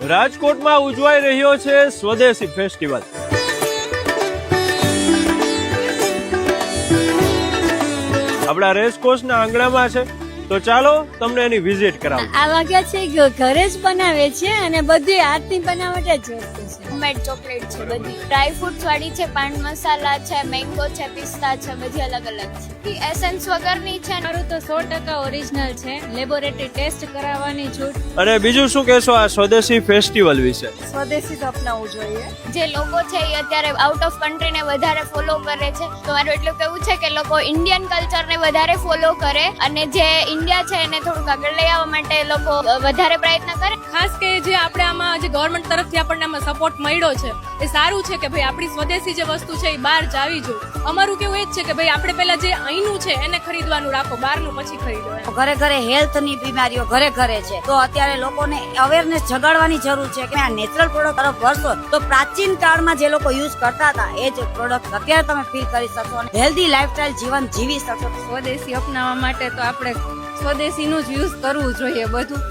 રાજકોટમાં ઉજવાઈ રહ્યો છે સ્વદેશી ફેસ્ટિવલ। આપણા રેસકોર્સના આંગણામાં છે, તો ચાલો તમને એની વિઝિટ કરાવું। આ વાગ્યા છે કે ઘરે જ બનાવે છે અને બધી હાથની બનાવટ જ વસ્તુ છે। હોમમેડ ચોકલેટ છે, બધી ડ્રાય ફ્રૂટ્સ વાળી છે, પાન મસાલા છે, મેંગો છે, પિસ્તા છે, બધી અલગ અલગ છે। એસેન્સ વગરની છે। મારું તો 100% ઓરિજિનલ છે, લેબોરેટરી ટેસ્ટ કરાવવાની છૂટ। અને બીજું શું કહેશો આ સ્વદેશી ફેસ્ટિવલ વિશે? સ્વદેશી તો અપનાવવું જોઈએ। જે લોકો છે એ અત્યારે આઉટ ઓફ કન્ટ્રીને વધારે ફોલો કરે છે, તો મારું એટલું કેવું છે કે લોકો ઇન્ડિયન કલ્ચરને વધારે ફોલો કરે અને જે ઇન્ડિયા છે એને થોડુંક આગળ લઈ આવવા માટે લોકો વધારે પ્રયત્ન કરે। ખાસ કે જે આપણે આમાં જે ગવર્મેન્ટ તરફથી આપણને આમાં સપોર્ટ મળ્યો છે એ સારું છે કે ભાઈ આપણી સ્વદેશી જે વસ્તુ છે એ બહાર જાવી જોઈએ। અમારું કેવું એ જ છે કે ભાઈ આપણે પહેલા જે અહીંનું છે એને ખરીદવાનું રાખો, બહારનું પછી ખરીદો। ઘરે ઘરે હેલ્થની બીમારીઓ ઘરે ઘરે છે, તો અત્યારે લોકોને અવેરનેસ જગાડવાની જરૂર છે કે આ નેચરલ પ્રોડક્ટ તરફ વળશો તો પ્રાચીન કાળમાં જે લોકો યુઝ કરતા હતા એ જ પ્રોડક્ટ અત્યારે તમે ફીલ કરી શકશો અને હેલ્ધી લાઈફસ્ટાઈલ જીવન જીવી શકશો। સ્વદેશી અપનાવવા માટે તો આપણે સ્વદેશીનું જ યુઝ કરવું જોઈએ બધું।